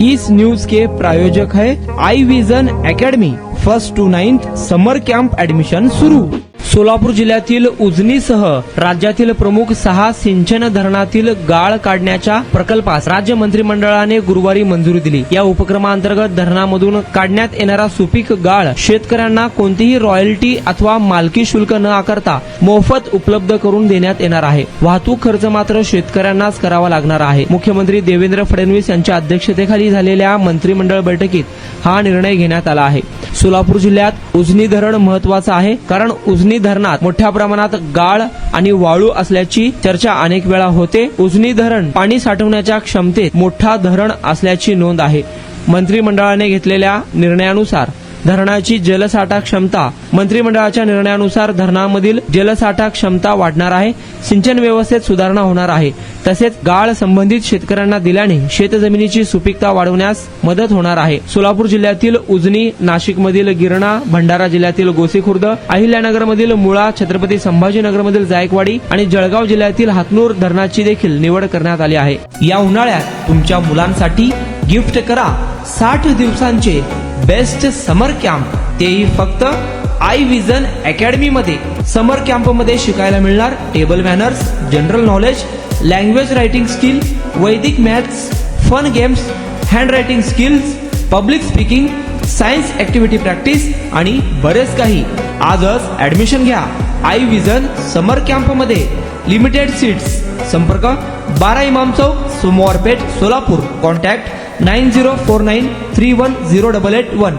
इस news के प्रायोजक है I Vision Academy. 1st to 9th summer camp admission सुरू। सोलापूर जिल्ह्यातील उजनीसह राज्यातील प्रमुख 6 सिंचन धरणातील गाळ काढण्याच्या प्रकल्पास राज्य मंत्रिमंडळाने गुरुवारी मंजुरी दिली। या उपक्रमांतर्गत धरणामधून काढण्यात येणारा सुपीक गाळ शेतकऱ्यांना कोणतीही रॉयल्टी अथवा मालकी शुल्क न आकारता मोफत उपलब्ध करून देण्यात येणार आहे। वाहतूक खर्च मात्र शेतकऱ्यांनाच करावा लागणार आहे। मुख्यमंत्री देवेंद्र फडणवीस यांच्या अध्यक्षतेखाली झालेल्या मंत्रिमंडळ बैठकीत हा निर्णय घेण्यात आला आहे। सोलापूर जिल्ह्यात उजनी धरण महत्वाचं आहे, कारण उजनी धरणात मोठ्या प्रमाणात गाळ आणि वाळू असल्याची चर्चा अनेक वेळा होते। उजनी धरण पाणी साठवण्याच्या क्षमतेत मोठा धरण असल्याची नोंद आहे। मंत्रिमंडळाने घेतलेल्या निर्णयानुसार धरणाची जलसाठा क्षमता मंत्रिमंडळाच्या निर्णयानुसार धरणामधील जलसाठा क्षमता वाढणार आहे। सिंचन व्यवस्थेत सुधारणा होणार आहे। तसेच गाळ संबंधित शेतकऱ्यांना दिल्याने शेतजमिनीची सुपीकता वाढवण्यास मदत होणार आहे। सोलापूर जिल्ह्यातील उजनी, नाशिकमधील गिरणा, भंडारा जिल्ह्यातील गोसीखुर्द, अहिल्यानगरमधील मुळा, छत्रपती संभाजीनगरमधील जायकवाडी आणि जळगाव जिल्ह्यातील हातनूर धरणाची देखील निवड करण्यात आली आहे। या उन्हाळ्यात तुमच्या मुलांसाठी गिफ्ट करा 60 दिवसांचे बेस्ट समर कॅम्प, तेही फक्त आई विजन अकॅडमी मध्ये। समर कॅम्प मध्ये शिकायला मिळणार table manners, general knowledge, language writing skill, Vedic maths, fun games, hand writing skills, public speaking, science activity practice आणि बरेच काही। आजच ऍडमिशन घ्या आई विजन समर कॅम्प मध्ये। Limited seats. संपर्क 12 इमाम चौक, सोमवारपेठ, सोलापूर। कॉन्टॅक्ट 9049310881।